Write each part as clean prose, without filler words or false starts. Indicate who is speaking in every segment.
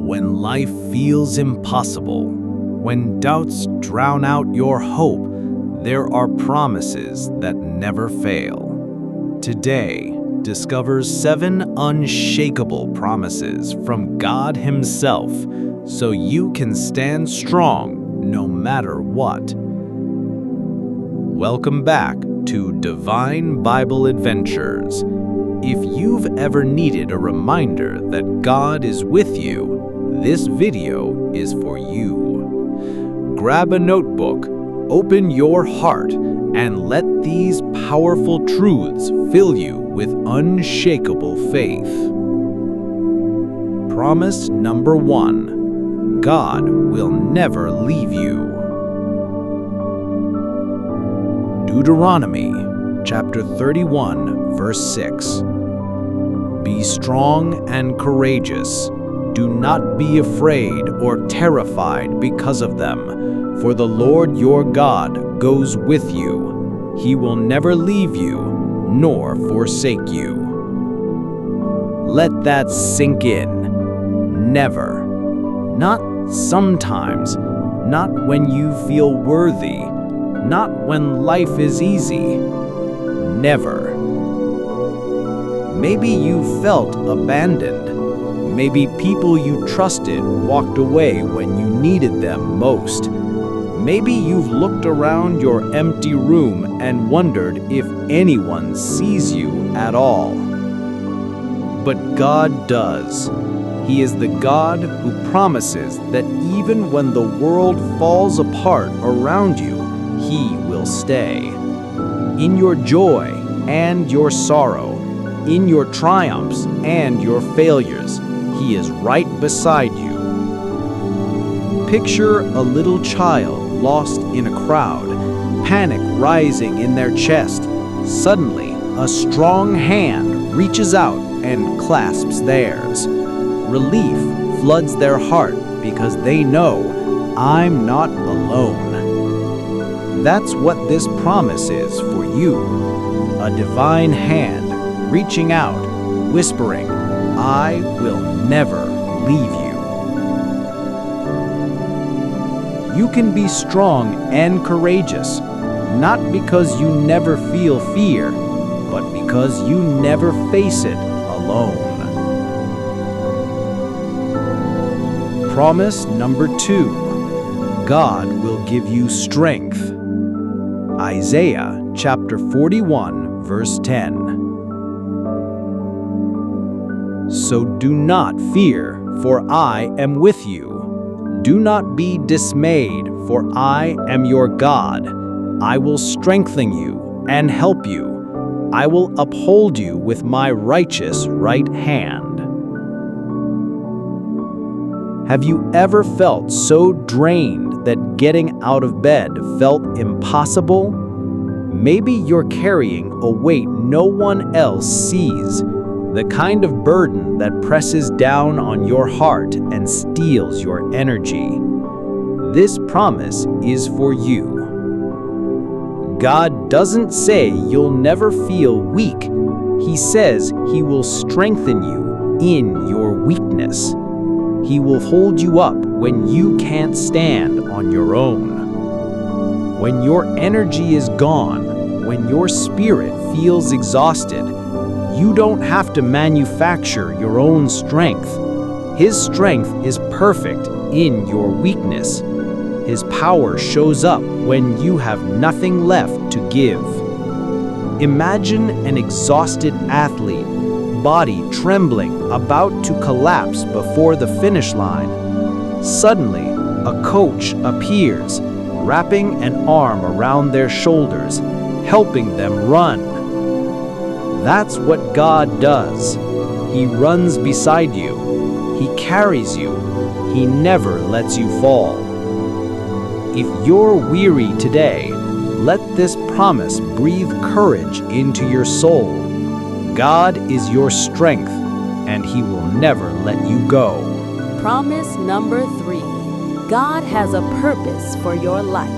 Speaker 1: When life feels impossible, when doubts drown out your hope, there are promises that never fail. Today, discover 7 unshakable promises from God Himself so you can stand strong no matter what. Welcome back to Divine Bible Adventures. If you've ever needed a reminder that God is with you, this video is for you. Grab a notebook, open your heart, and let these powerful truths fill you with unshakable faith. Promise number 1: God will never leave you. Deuteronomy chapter 31, verse 6. Be strong and courageous. Do not be afraid or terrified because of them, for the Lord your God goes with you. He will never leave you nor forsake you. Let that sink in. Never. Not sometimes. Not when you feel worthy. Not when life is easy. Never. Maybe you felt abandoned. Maybe people you trusted walked away when you needed them most. Maybe you've looked around your empty room and wondered if anyone sees you at all. But God does. He is the God who promises that even when the world falls apart around you, He will stay. In your joy and your sorrow, in your triumphs and your failures, He is right beside you. Picture a little child lost in a crowd, panic rising in their chest. Suddenly, a strong hand reaches out and clasps theirs. Relief floods their heart because they know, I'm not alone. That's what this promise is for you. A divine hand reaching out, whispering, I will never leave you. You can be strong and courageous, not because you never feel fear, but because you never face it alone. Promise number 2: God will give you strength. Isaiah chapter 41, verse 10. So do not fear, for I am with you. Do not be dismayed, for I am your God. I will strengthen you and help you. I will uphold you with my righteous right hand. Have you ever felt so drained that getting out of bed felt impossible? Maybe you're carrying a weight no one else sees. The kind of burden that presses down on your heart and steals your energy. This promise is for you. God doesn't say you'll never feel weak. He says He will strengthen you in your weakness. He will hold you up when you can't stand on your own. When your energy is gone, when your spirit feels exhausted, you don't have to manufacture your own strength. His strength is perfect in your weakness. His power shows up when you have nothing left to give. Imagine an exhausted athlete, body trembling, about to collapse before the finish line. Suddenly, a coach appears, wrapping an arm around their shoulders, helping them run. That's what God does. He runs beside you. He carries you. He never lets you fall. If you're weary today, let this promise breathe courage into your soul. God is your strength, and He will never let you go.
Speaker 2: Promise number 3: God has a purpose for your life.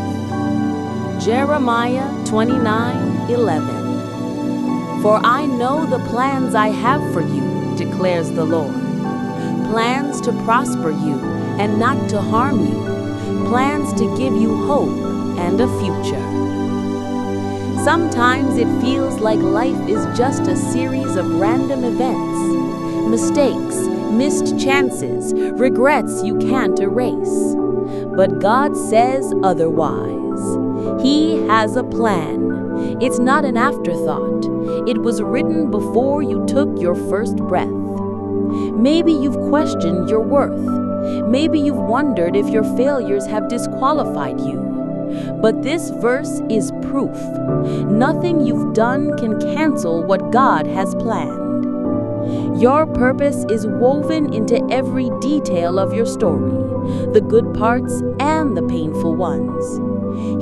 Speaker 2: Jeremiah 29:11. For I know the plans I have for you, declares the Lord. plans to prosper you and not to harm you, plans to give you hope and a future. Sometimes it feels like life is just a series of random events, mistakes, missed chances, regrets you can't erase. But God says otherwise. He has a plan. It's not an afterthought. It was written before you took your first breath. Maybe you've questioned your worth. Maybe you've wondered if your failures have disqualified you. But this verse is proof. Nothing you've done can cancel what God has planned. Your purpose is woven into every detail of your story, the good parts and the painful ones.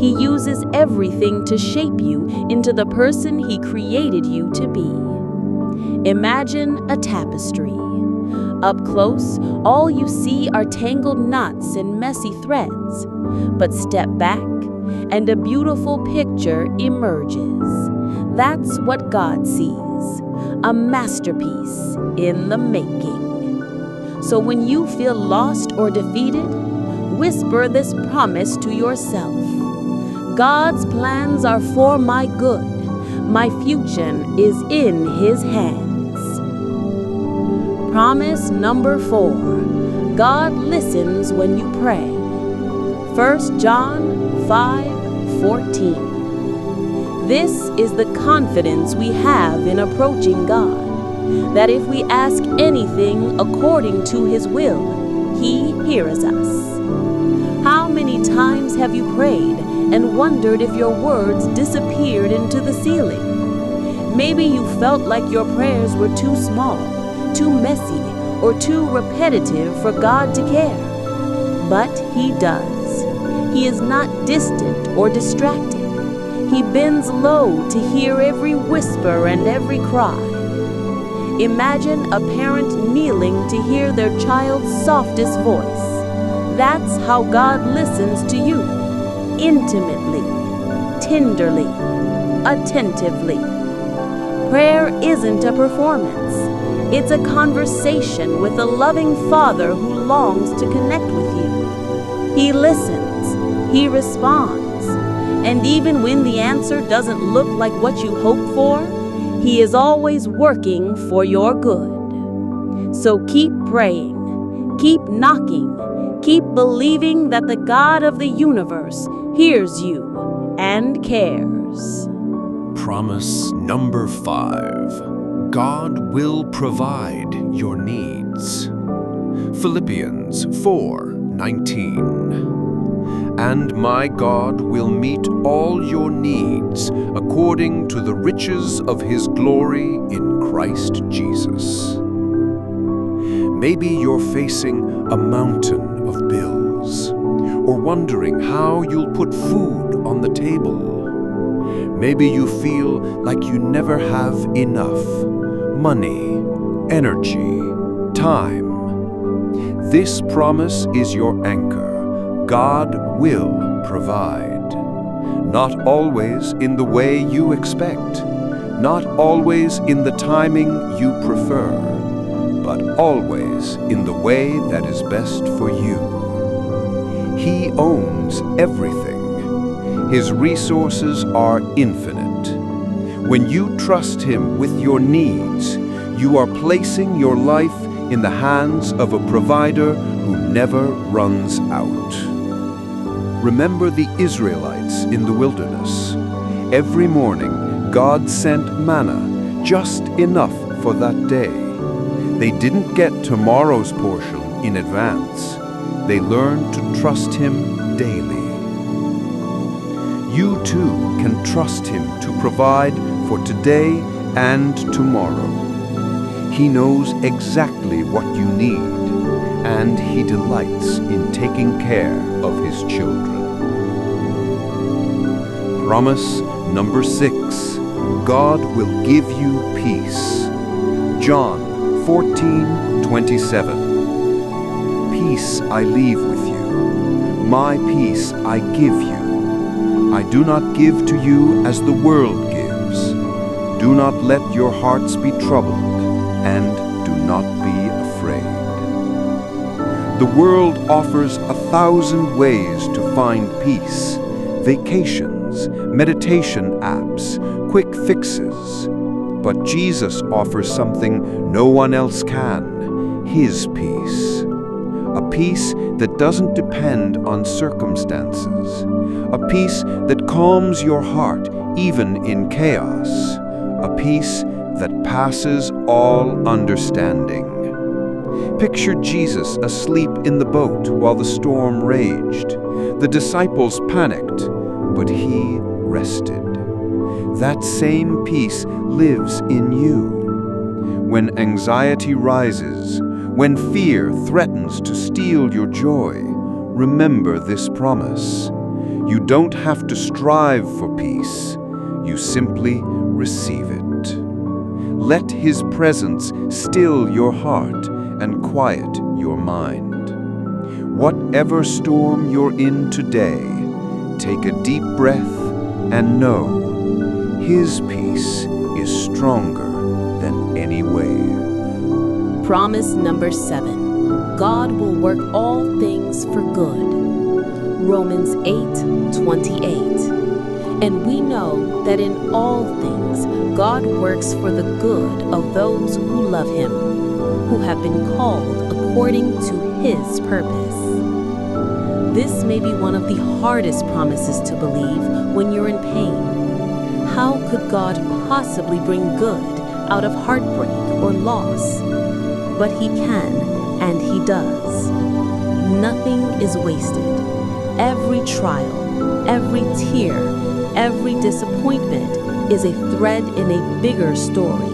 Speaker 2: He uses everything to shape you into the person He created you to be. Imagine a tapestry. Up close, all you see are tangled knots and messy threads. But step back, and a beautiful picture emerges. That's what God sees, a masterpiece in the making. So when you feel lost or defeated, whisper this promise to yourself. God's plans are for my good. My future is in His hands. Promise number 4. God listens when you pray. 1 John 5:14. This is the confidence we have in approaching God, that if we ask anything according to His will, He hears us. How many times have you prayed and wondered if your words disappeared into the ceiling? Maybe you felt like your prayers were too small, too messy, or too repetitive for God to care. But He does. He is not distant or distracted. He bends low to hear every whisper and every cry. Imagine a parent kneeling to hear their child's softest voice. That's how God listens to you, intimately, tenderly, attentively. Prayer isn't a performance. It's a conversation with a loving Father who longs to connect with you. He listens, He responds, and even when the answer doesn't look like what you hoped for, He is always working for your good. So keep praying, keep knocking, keep believing that the God of the universe hears you and cares.
Speaker 3: Promise number 5. God will provide your needs. Philippians 4:19. And my God will meet all your needs according to the riches of His glory in Christ Jesus. Maybe you're facing a mountain of bills, or wondering how you'll put food on the table. Maybe you feel like you never have enough money, energy, time. This promise is your anchor. God will provide. Not always in the way you expect, not always in the timing you prefer, but always in the way that is best for you. He owns everything. His resources are infinite. When you trust Him with your needs, you are placing your life in the hands of a provider who never runs out. Remember the Israelites in the wilderness. Every morning, God sent manna, just enough for that day. They didn't get tomorrow's portion in advance. They learned to trust Him daily. You too can trust Him to provide for today and tomorrow. He knows exactly what you need, and He delights in taking care of His children. Promise number 6. God will give you peace. John 14:27. Peace I leave with you. My peace I give you. I do not give to you as the world gives. Do not let your hearts be troubled, and do not be afraid. The world offers 1,000 ways to find peace. Vacations, meditation apps, quick fixes. But Jesus offers something no one else can, His peace. A peace that doesn't depend on circumstances. A peace that calms your heart even in chaos. A peace that passes all understanding. Picture Jesus asleep in the boat while the storm raged. The disciples panicked, but He rested. That same peace lives in you. When anxiety rises, when fear threatens to steal your joy, remember this promise. You don't have to strive for peace. You simply receive it. Let His presence still your heart and quiet your mind. Whatever storm you're in today, take a deep breath and know His peace is stronger than any wave.
Speaker 2: Promise number 7. God will work all things for good. Romans 8:28. And we know that in all things God works for the good of those who love Him, who have been called according to His purpose. This may be one of the hardest promises to believe when you're in pain. How could God possibly bring good out of heartbreak or loss? But He can, and He does. Nothing is wasted. Every trial, every tear, every disappointment is a thread in a bigger story,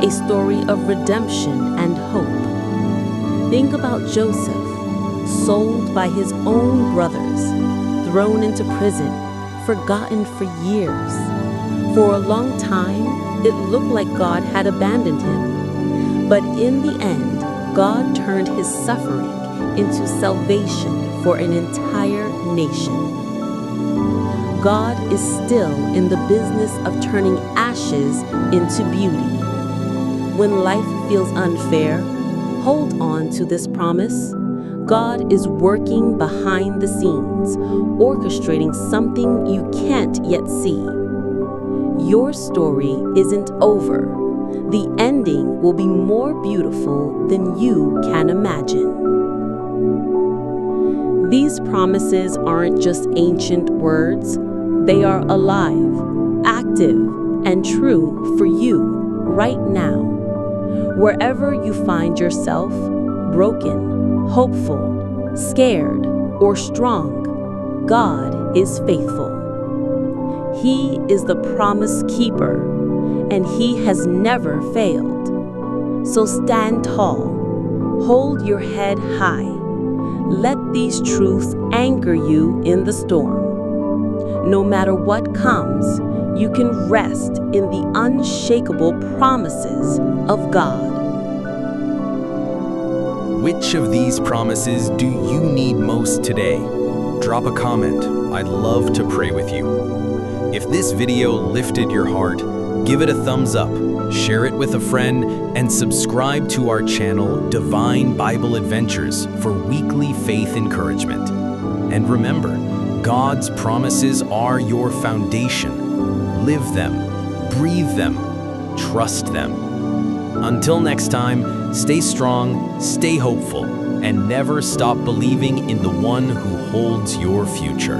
Speaker 2: a story of redemption and hope. Think about Joseph, sold by his own brothers, thrown into prison, forgotten for years. For a long time, it looked like God had abandoned him. But in the end, God turned his suffering into salvation for an entire nation. God is still in the business of turning ashes into beauty. When life feels unfair, hold on to this promise. God is working behind the scenes, orchestrating something you can't yet see. Your story isn't over. The ending will be more beautiful than you can imagine. These promises aren't just ancient words. They are alive, active, and true for you right now. Wherever you find yourself, broken, hopeful, scared, or strong, God is faithful. He is the promise keeper, and He has never failed. So stand tall, hold your head high. Let these truths anchor you in the storm. No matter what comes, you can rest in the unshakable promises of God.
Speaker 1: Which of these promises do you need most today? Drop a comment. I'd love to pray with you. If this video lifted your heart, give it a thumbs up, share it with a friend, and subscribe to our channel, Divine Bible Adventures, for weekly faith encouragement. And remember, God's promises are your foundation. Live them, breathe them, trust them. Until next time, stay strong, stay hopeful, and never stop believing in the one who holds your future.